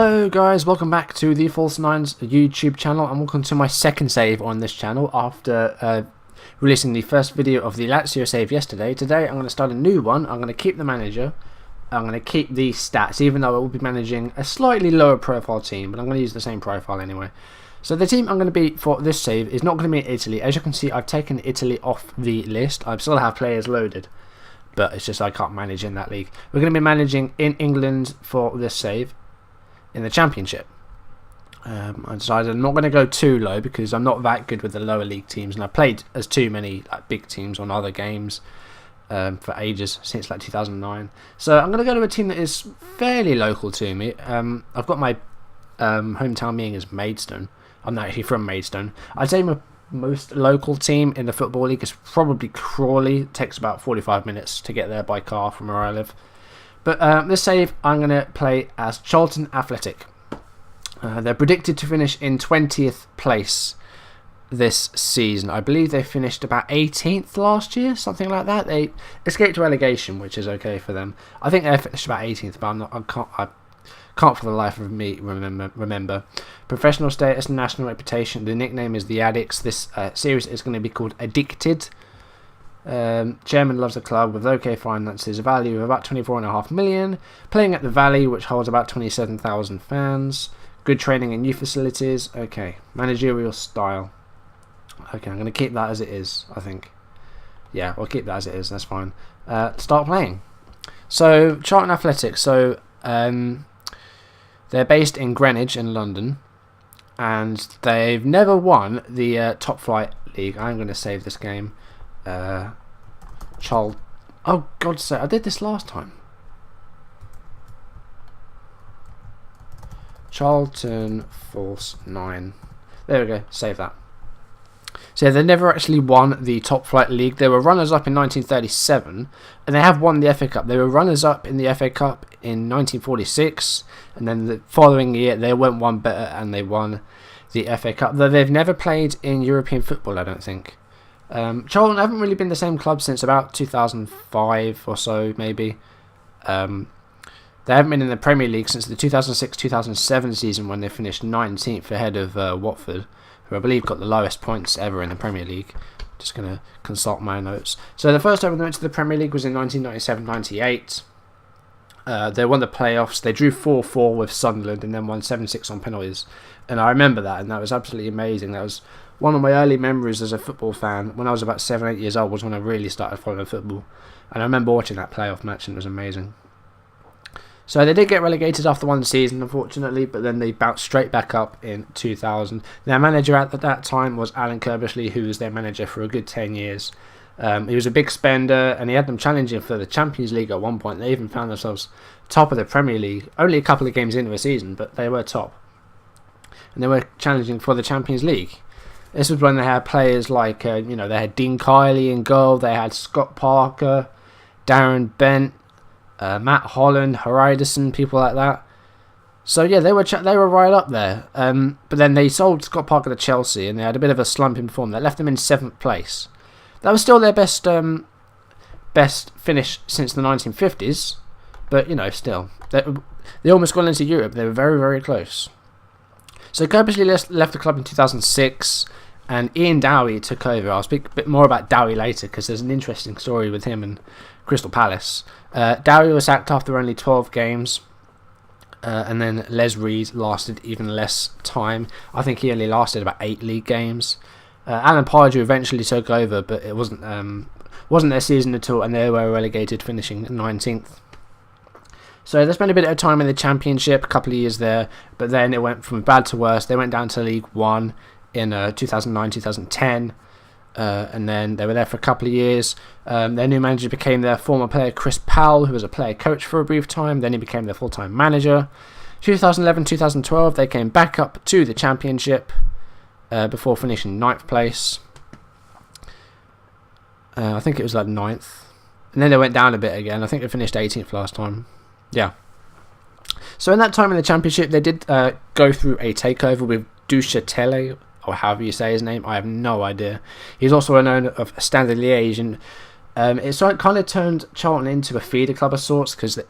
Hello guys, welcome back to the False Nines YouTube channel and welcome to my second save on this channel after releasing the first video of the Lazio save yesterday. Today I'm going to start a new one. I'm going to keep the manager, I'm going to keep the stats even though I will be managing a slightly lower profile team, but I'm going to use the same profile anyway. So the team I'm going to be for this save is not going to be Italy. As you can see, I've taken Italy off the list. I still have players loaded, but it's just I can't manage in that league. We're going to be managing in England for this save in the Championship. I decided I'm not going to go too low because I'm not that good with the lower league teams, and I've played as too many big teams on other games for ages, since like 2009. So I'm going to go to a team that is fairly local to me. I've got my hometown being as Maidstone. I'm not actually from Maidstone. I'd say my most local team in the Football League is probably Crawley. It takes about 45 minutes to get there by car from where I live. But this save, I'm going to play as Charlton Athletic. They're predicted to finish in 20th place this season. I believe they finished about 18th last year, something like that. They escaped relegation, which is okay for them. I think they finished about 18th, but I can't for the life of me remember. Professional status, national reputation. The nickname is the Addicts. This series is going to be called Addickted. Chairman loves the club with okay finances, a value of about 24.5 million, playing at the Valley, which holds about 27,000 fans, good training and youth facilities. Okay, managerial style. Okay, I'm going to keep that as it is, I think. Yeah, we'll keep that as it is, that's fine. Start playing. So, Charlton Athletic, so they're based in Greenwich in London, and they've never won the top flight league. I'm going to save this game. Oh God's sake, I did this last time. Charlton False 9. There we go, save that. So yeah, they never actually won the top flight league. They were runners up in 1937, and they have won the FA Cup. They were runners up in the FA Cup in 1946, and then the following year they went one better and they won the FA Cup. Though they've never played in European football, I don't think. Charlton haven't really been the same club since about 2005 or so, maybe. They haven't been in the Premier League since the 2006-2007 season, when they finished 19th ahead of Watford, who I believe got the lowest points ever in the Premier League. Just going to consult my notes. So the first time they went to the Premier League was in 1997-98. They won the playoffs. They drew 4-4 with Sunderland and then won 7-6 on penalties. And I remember that, and that was absolutely amazing. That was one of my early memories as a football fan. When I was about 7-8 years old was when I really started following football. And I remember watching that playoff match, and it was amazing. So they did get relegated after one season, unfortunately, but then they bounced straight back up in 2000. Their manager at that time was Alan Kirbishley, who was their manager for a good 10 years. He was a big spender, and he had them challenging for the Champions League at one point. They even found themselves top of the Premier League, only a couple of games into a season, but they were top. And they were challenging for the Champions League. This was when they had players like, they had Dean Kiley in goal, they had Scott Parker, Darren Bent, Matt Holland, Hariderson, people like that. So yeah, they were right up there. But then they sold Scott Parker to Chelsea, and they had a bit of a slump in form. That left them in 7th place. That was still their best finish since the 1950s, but still they almost got into Europe. They were very, very close. So Kirbishley left the club in 2006, and Ian Dowie took over. I'll speak a bit more about Dowie later because there's an interesting story with him and Crystal Palace. Dowie was sacked after only 12 games, and then Les Reed lasted even less time. I think he only lasted about 8 league games. Alan Pardew eventually took over, but it wasn't their season at all, and they were relegated, finishing 19th. So they spent a bit of time in the Championship, a couple of years there, but then it went from bad to worse. They went down to League One in 2009-2010, and then they were there for a couple of years. Their new manager became their former player Chris Powell, who was a player coach for a brief time. Then he became their full-time manager. 2011-2012, they came back up to the Championship before finishing 9th place. I think it was like 9th. And then they went down a bit again. I think they finished 18th last time. Yeah. So in that time in the Championship, they did go through a takeover with Duchatele, or however you say his name. I have no idea. He's also an owner of Standard Liège, and it kind of turned Charlton into a feeder club of sorts, because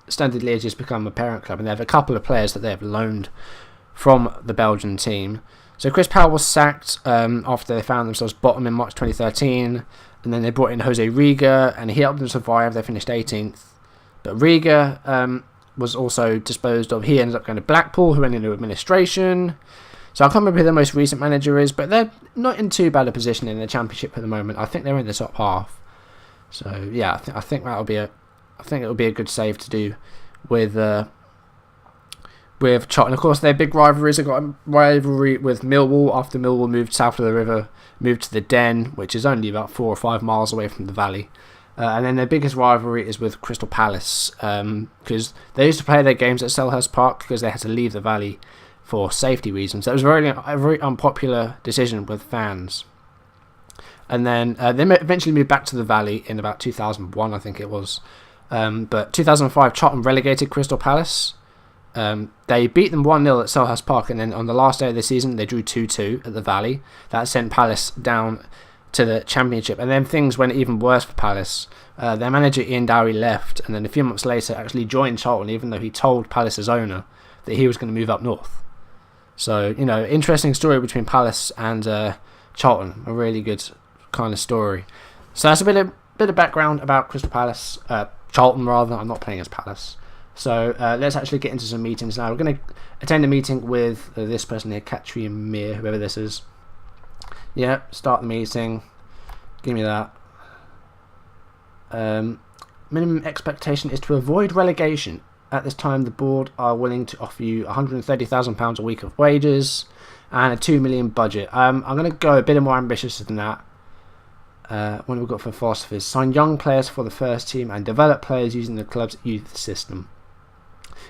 Standard Liège has become a parent club, and they have a couple of players that they have loaned from the Belgian team. So Chris Powell was sacked after they found themselves bottom in March 2013, and then they brought in Jose Riga, and he helped them survive. They finished 18th. But Riga was also disposed of. He ended up going to Blackpool, who went into administration. So I can't remember who the most recent manager is, but they're not in too bad a position in the Championship at the moment. I think they're in the top half. So yeah, I think it'll be a good save to do with Charlton. Of course, their big rivalries have got a rivalry with Millwall after Millwall moved south of the river, moved to the Den, which is only about 4 or 5 miles away from the valley. And then their biggest rivalry is with Crystal Palace, because they used to play their games at Selhurst Park because they had to leave the valley for safety reasons. That was a very unpopular decision with fans. And then they eventually moved back to the valley in about 2001, I think it was. But 2005, Charlton relegated Crystal Palace. They beat them 1-0 at Selhurst Park, and then on the last day of the season, they drew 2-2 at the Valley. That sent Palace down to the Championship, and then things went even worse for Palace. Their manager Ian Dowie left, and then a few months later actually joined Charlton, even though he told Palace's owner that he was going to move up north. So, you know, interesting story between Palace and Charlton. A really good kind of story. So that's a bit of background about Crystal Palace, Charlton rather. I'm not playing as Palace. So let's actually get into some meetings now. We're going to attend a meeting with this person here, Katri Mir, whoever this is. Yeah, start the meeting. Give me that. Minimum expectation is to avoid relegation. At this time, the board are willing to offer you £130,000 a week of wages and a £2 million budget. I'm going to go a bit more ambitious than that. What have we got for philosophies? Sign young players for the first team and develop players using the club's youth system.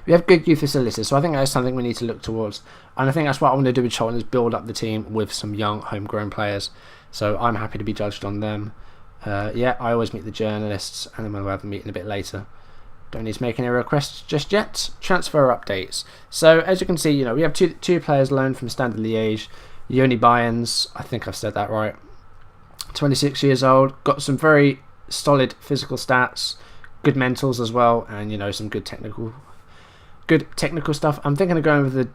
We have good youth facilities, so I think that's something we need to look towards. And I think that's what I want to do with Charlton, is build up the team with some young homegrown players. So I'm happy to be judged on them. Yeah, I always meet the journalists, and then we'll have a meeting a bit later. Don't need to make any requests just yet. Transfer updates. So as you can see, you know, we have two players loaned from Standard Liège. Yoni Bayans, I think I've said that right. 26 years old, got some very solid physical stats, good mentals as well, and you know, some good technical stuff. I'm thinking of going with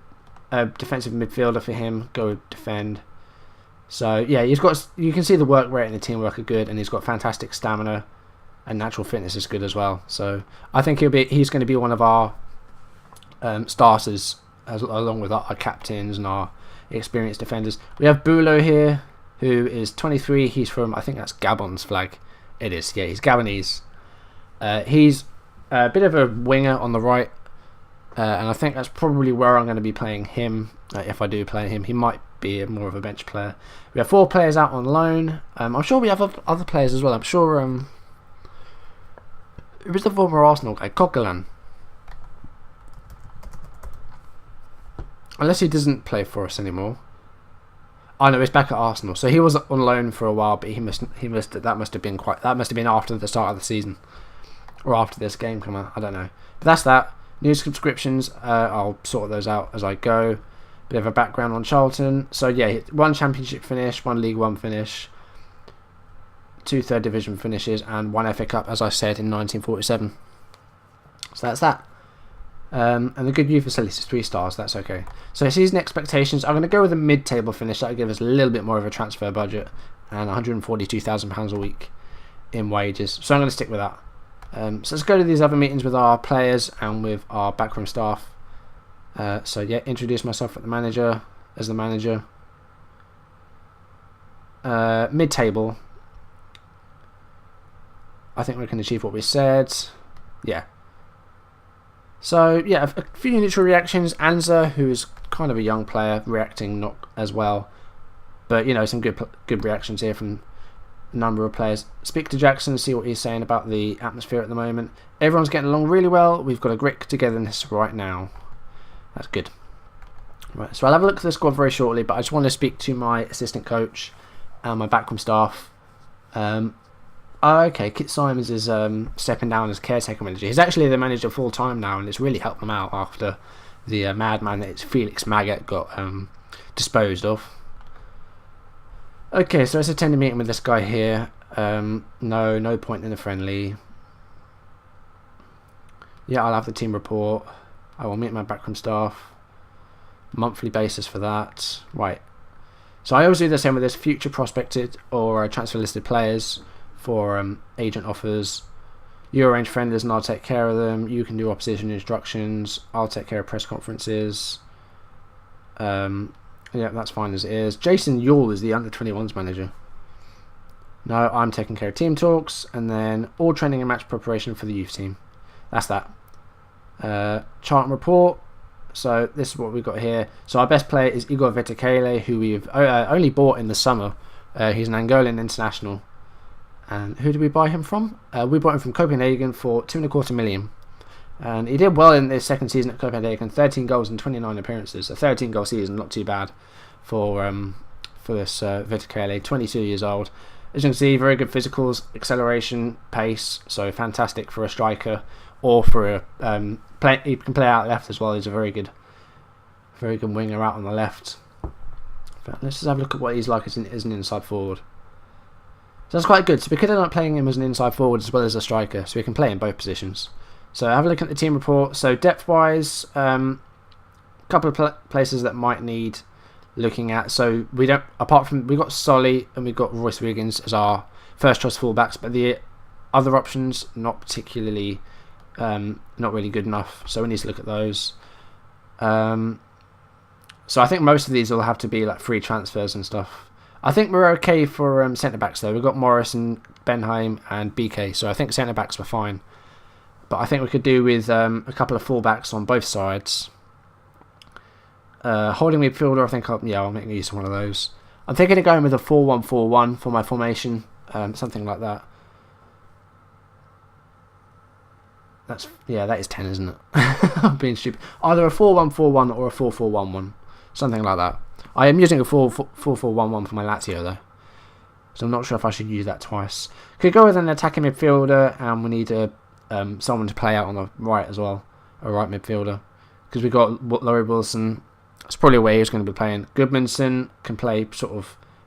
a defensive midfielder for him. Go defend. So yeah, you can see the work rate and the teamwork are good, and he's got fantastic stamina, and natural fitness is good as well. So I think he's going to be one of our starters, along with our captains and our experienced defenders. We have Bulo here, who is 23. He's from, I think that's Gabon's flag. It is, yeah, he's Gabonese. He's a bit of a winger on the right, and I think that's probably where I'm going to be playing him. If I do play him, he might be more of a bench player. We have 4 players out on loan. I'm sure we have other players as well. I'm sure who was the former Arsenal guy? Coquelin. Unless he doesn't play for us anymore. Oh no, he's back at Arsenal. So he was on loan for a while, but that must have been after the start of the season, or after this game come out. I don't know. But that's that. New subscriptions. I'll sort those out as I go. Bit of a background on Charlton. So yeah, 1 Championship finish, 1 League One finish, 2 Third Division finishes, and 1 FA Cup, as I said, in 1947. So that's that. And the good youth facilities, 3 stars, that's okay. So season expectations, I'm going to go with a mid-table finish. That'll give us a little bit more of a transfer budget, and £142,000 a week in wages. So I'm going to stick with that. So let's go to these other meetings with our players and with our backroom staff. So yeah, introduce myself as the manager. Mid-table. I think we can achieve what we said. Yeah. So yeah, a few initial reactions. Anza, who is kind of a young player, reacting not as well, but you know, some good reactions here from a number of players. Speak to Jackson, see what he's saying about the atmosphere at the moment. Everyone's getting along really well. We've got a great togetherness right now. That's good. Right, so I'll have a look at the squad very shortly, but I just want to speak to my assistant coach and my backroom staff. Okay, Kit Simons is stepping down as caretaker manager. He's actually the manager full time now, and it's really helped them out after the madman that it's Felix Magath got disposed of. Okay, so let's attend a meeting with this guy here. No point in the friendly. Yeah, I'll have the team report. I will meet my backroom staff. Monthly basis for that. Right. So I always do the same with this: future prospected or transfer listed players for agent offers. You arrange friendlies and I'll take care of them. You can do opposition instructions. I'll take care of press conferences. Yeah, that's fine as it is. Jason Yule is the under-21s manager. No, I'm taking care of team talks, and then all training and match preparation for the youth team. That's that. Charlton report. So this is what we've got here. So our best player is Igor Vetikele, who we've only bought in the summer. He's an Angolan international. And who did we buy him from? We bought him from Copenhagen for $2.25 million. And he did well in his second season at Copenhagen. 13 goals and 29 appearances. A 13-goal season, not too bad for this Vetikele. 22 years old. As you can see, very good physicals, acceleration, pace. So fantastic for a striker or for a he can play out left as well. He's a very good winger out on the left. But let's just have a look at what he's like as an inside forward. So that's quite good. So we could end up playing him as an inside forward as well as a striker, so we can play in both positions. So have a look at the team report. So depth-wise, a couple of places that might need looking at. So we don't, apart from we've got Solly and we've got Royce Wiggins as our first choice fullbacks, but the other options not particularly, not really good enough. So we need to look at those. So I think most of these will have to be like free transfers and stuff. I think we're okay for centre backs though. We've got Morrison, Benheim, and BK. So I think centre backs were fine. But I think we could do with a couple of fullbacks on both sides. Holding midfielder, I think I'll make use of one of those. I'm thinking of going with a 4-1-4-1 for my formation, something like that. That is 10, isn't it? I'm being stupid. Either a 4-1-4-1 or a 4-4-1-1, something like that. I am using a 4-4-1-1 for my Lazio though, so I'm not sure if I should use that twice. Could go with an attacking midfielder, and we need someone to play out on the right as well, a right midfielder, because we've got Laurie Wilson. That's probably where he's going to be playing. Goodmanson can play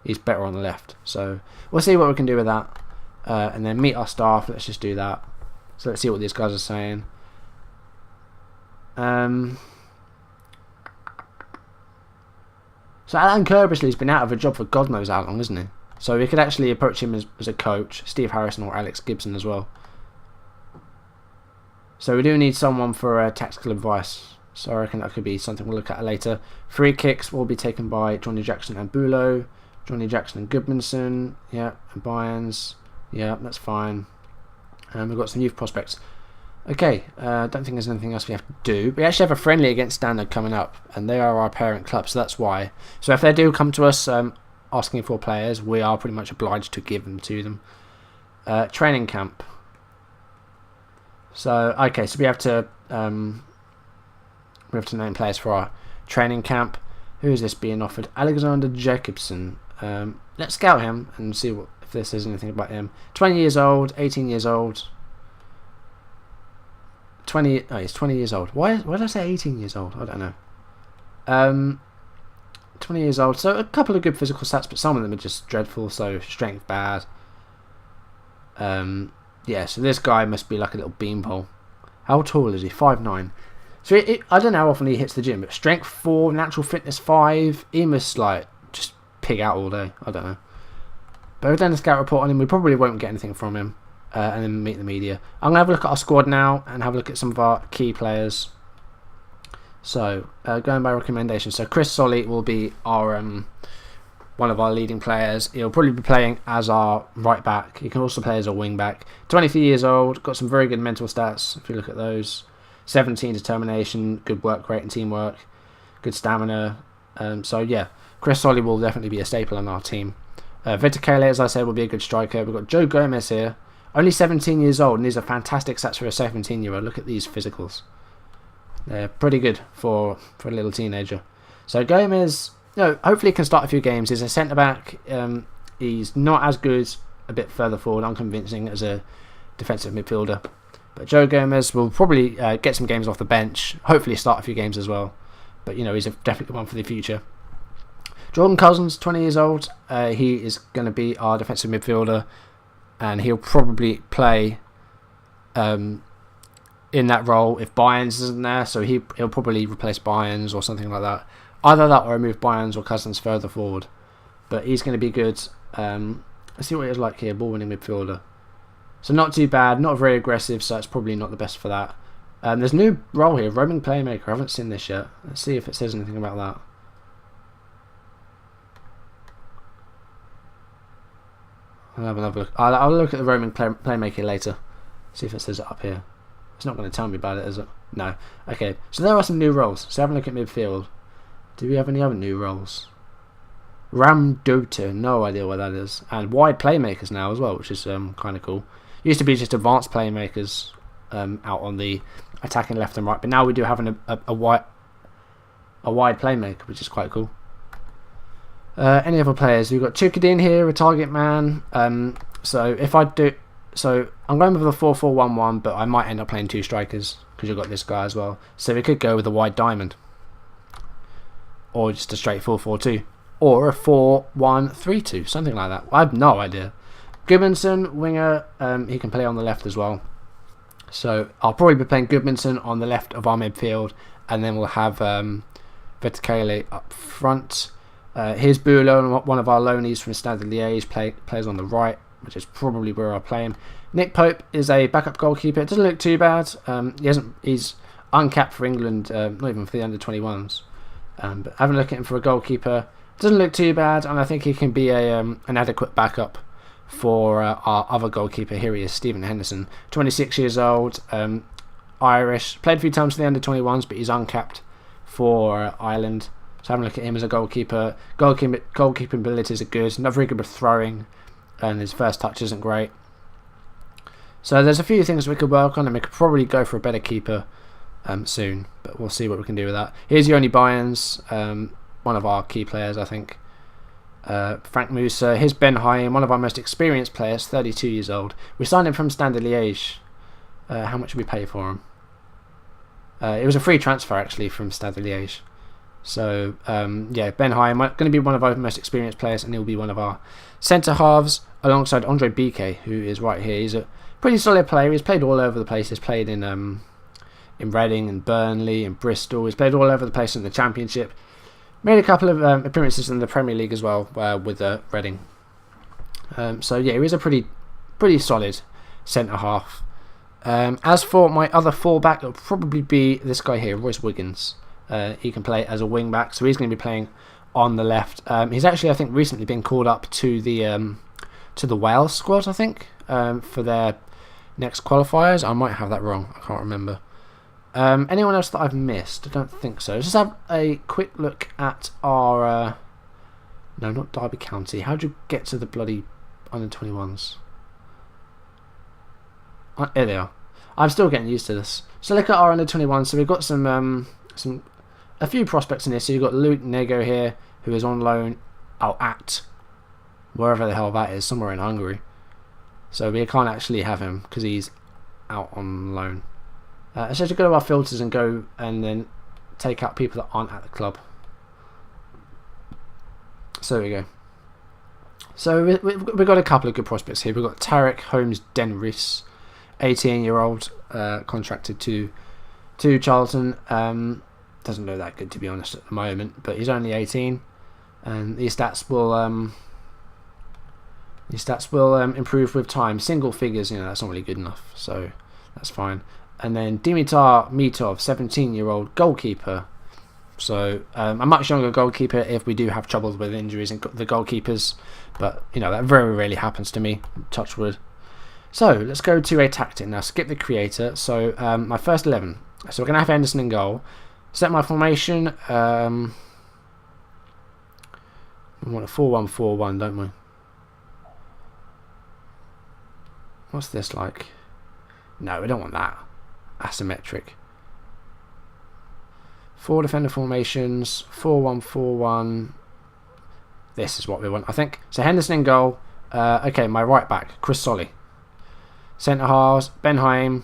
he's better on the left, so we'll see what we can do with that, and then meet our staff. Let's just do that. So let's see what these guys are saying. So Alan Kerbersley's been out of a job for God knows how long, isn't he? So we could actually approach him as a coach, Steve Harrison or Alex Gibson as well. So we do need someone for tactical advice. So I reckon that could be something we'll look at later. Free kicks will be taken by Johnny Jackson and Bulow. Johnny Jackson and Goodmanson. Yeah, and Byans. Yeah, that's fine. And we've got some youth prospects. Okay, don't think there's anything else we have to do. We actually have a friendly against Standard coming up, and they are our parent club, so that's why. So if they do come to us asking for players, we are pretty much obliged to give them to them. Training camp. So okay, so we have to name players for our training camp. Who is this being offered? Alexander Jacobson. Let's scout him and see if this says anything about him. 20 years old, 18 years old. He's 20 years old. Why did I say 18 years old? I don't know. 20 years old. So a couple of good physical stats, but some of them are just dreadful. So strength bad. Yeah, so this guy must be like a little beanpole. How tall is he? 5'9". So I don't know how often he hits the gym, but strength 4, natural fitness 5. He must just pig out all day. I don't know. But we've done a scout report on him. We probably won't get anything from him. And then meet the media. I'm going to have a look at our squad now and have a look at some of our key players. So, going by recommendation. So, Chris Solly will be our one of our leading players. He'll probably be playing as our right back. He can also play as a wing back. 23 years old. Got some very good mental stats if you look at those. 17 determination, good work rate and teamwork. Good stamina. So, yeah. Chris Solly will definitely be a staple on our team. Vetikele, as I said, will be a good striker. We've got Joe Gomez here. Only 17 years old, and these are fantastic stats for a 17-year-old. Look at these physicals. They're pretty good for a little teenager. So Gomez, hopefully can start a few games. He's a centre-back. He's not as good a bit further forward, unconvincing as a defensive midfielder. But Joe Gomez will probably get some games off the bench. Hopefully start a few games as well. But, he's definitely one for the future. Jordan Cousins, 20 years old. He is going to be our defensive midfielder. And he'll probably play in that role if Bynes isn't there, so he'll probably replace Bynes or something like that. Either that or move Bynes or Cousins further forward. But he's going to be good. Let's see what he's like here, ball winning midfielder. So not too bad, not very aggressive, so it's probably not the best for that. There's a new role here, roaming playmaker. I haven't seen this yet. Let's see if it says anything about that. I'll have another look. I'll look at the roaming playmaker later. See if it says it up here. It's not going to tell me about it, is it? No. Okay, so there are some new roles. So have a look at midfield. Do we have any other new roles? Ramdota, no idea what that is. And wide playmakers now as well, which is kind of cool. Used to be just advanced playmakers out on the attacking left and right, but now we do have a wide playmaker, which is quite cool. Any other players? We've got Chukadin here, a target man. So if I do, so I'm going with the 4-4-1-1, but I might end up playing two strikers because you've got this guy as well. So we could go with a wide diamond, or just a straight 4-4-2, or a 4-1-3-2, something like that. I have no idea. Goodmanson, winger, he can play on the left as well. So I'll probably be playing Goodmanson on the left of our midfield, and then we'll have Verticale up front. Here's Bulo, one of our loanees from Stade Liège, plays on the right, which is probably where I'll play him. Nick Pope is a backup goalkeeper. It doesn't look too bad. He's uncapped for England, not even for the under-21s. But having a look at him for a goalkeeper, doesn't look too bad, and I think he can be an adequate backup for our other goalkeeper. Here he is, Stephen Henderson, 26 years old, Irish, played a few times for the under-21s, but he's uncapped for Ireland. So having a look at him as a goalkeeper, goalkeeping abilities are good, not very good with throwing, and his first touch isn't great. So there's a few things we could work on, and we could probably go for a better keeper soon, but we'll see what we can do with that. Here's Yoni Bynes, one of our key players, I think. Frank Musa. Here's Ben Haim, one of our most experienced players, 32 years old. We signed him from Stade Liège. How much did we pay for him? It was a free transfer actually from Stade Liège. So yeah, Ben Haim, going to be one of our most experienced players, and he'll be one of our centre halves alongside Andre Biquet, who is right here. He's a pretty solid player. He's played all over the place. He's played in Reading and Burnley and Bristol. He's played all over the place in the Championship. Made a couple of appearances in the Premier League as well with Reading. So yeah, he was a pretty solid centre half. As for my other fullback, it'll probably be this guy here, Royce Wiggins. He can play as a wing back, so he's going to be playing on the left. He's actually, I think, recently been called up to the Wales squad, I think, for their next qualifiers. I might have that wrong. I can't remember. Anyone else that I've missed? I don't think so. Let's just have a quick look at our... no, not Derby County. How'd you get to the bloody under-21s? Here they are. I'm still getting used to this. So look at our under-21s. So we've got a few prospects in here. So you've got Luke Nego here, who is on loan at wherever the hell that is, somewhere in Hungary. So we can't actually have him because he's out on loan. So to go to our filters and go and then take out people that aren't at the club. So there we go. So we've got a couple of good prospects here. We've got Tarek Holmes Denris, 18-year-old, contracted to Charlton. Doesn't look that good, to be honest, at the moment, but he's only 18, and these stats will improve with time. Single figures, that's not really good enough, so that's fine. And then Dimitar Mitov, 17-year-old goalkeeper. So a much younger goalkeeper if we do have troubles with injuries and the goalkeepers, but that very rarely happens to me. Touch wood. So let's go to a tactic now. Skip the creator. So my first 11. So we're gonna have Henderson in goal. Set my formation. We want a 4-1-4-1, don't we? What's this like? No, we don't want that. Asymmetric. 4 defender formations, 4-1-4-1. This is what we want, I think. So Henderson in goal. Okay, my right back, Chris Solly. Centre halves, Ben Haim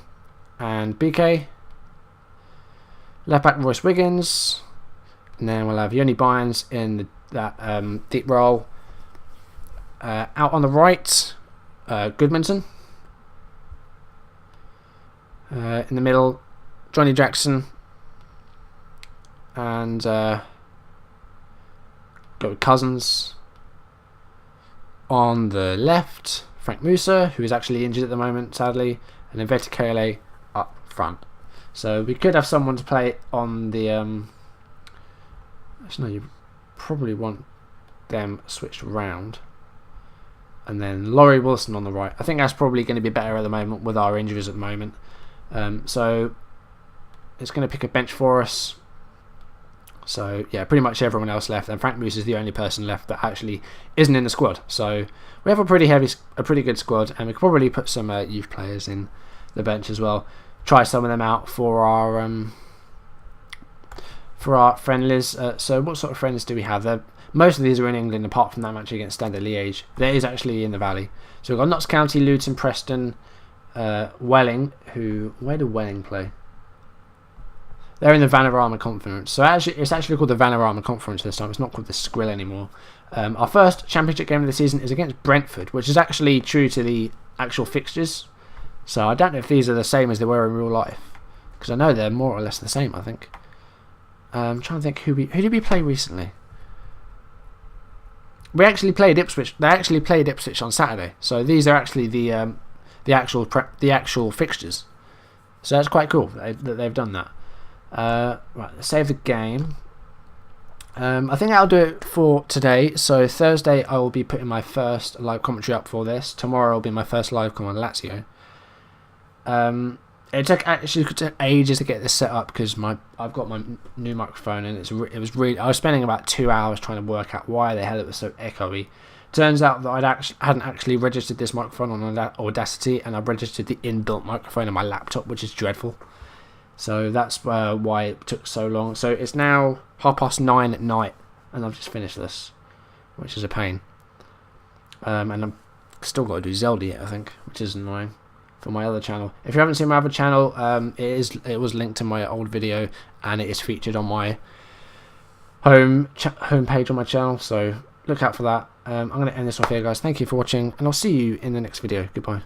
and BK. Left back, Royce Wiggins. And then we'll have Yoni Bynes in that deep role. Out on the right, Goodmanson. In the middle, Johnny Jackson, and go with Cousins. On the left, Frank Musa, who is actually injured at the moment, sadly, and then Vetikele up front. So we could have someone to play on the. Actually, no, you probably want them switched around, and then Laurie Wilson on the right. I think that's probably going to be better at the moment with our injuries at the moment. So it's going to pick a bench for us. So yeah, pretty much everyone else left, and Frank Moose is the only person left that actually isn't in the squad. So we have a pretty good squad, and we could probably put some youth players in the bench as well. Try some of them out for our friendlies. So what sort of friends do we have? Most of these are in England, apart from that match against Standard Liège. There is actually in the Valley. So we've got Notts County, Luton, Preston, Welling. Where do Welling play? They're in the Vanarama Conference. So it's actually called the Vanarama Conference this time. It's not called the Skrill anymore. Our first championship game of the season is against Brentford, which is actually true to the actual fixtures. So I don't know if these are the same as they were in real life, because I know they're more or less the same, I think. I'm trying to think who did we play recently? We actually played Ipswich. They actually played Ipswich on Saturday. So these are actually the actual fixtures. So that's quite cool that they've done that. Right, let's save the game. I think that'll do it for today. So Thursday I will be putting my first live commentary up for this. Tomorrow will be my first live comment on Lazio. It took ages to get this set up because I've got my new microphone, and it was really, I was spending about 2 hours trying to work out why the hell it was so echoey. Turns out that I hadn't actually registered this microphone on Audacity, and I've registered the inbuilt microphone on my laptop, which is dreadful. So that's why it took so long. So it's now 9:30 at night, and I've just finished this, which is a pain. And I've still got to do Zelda yet, I think, which is annoying, for my other channel. If you haven't seen my other channel, it was linked to my old video, and it is featured on my home page on my channel. So look out for that. I'm going to end this off here, guys. Thank you for watching, and I'll see you in the next video. Goodbye.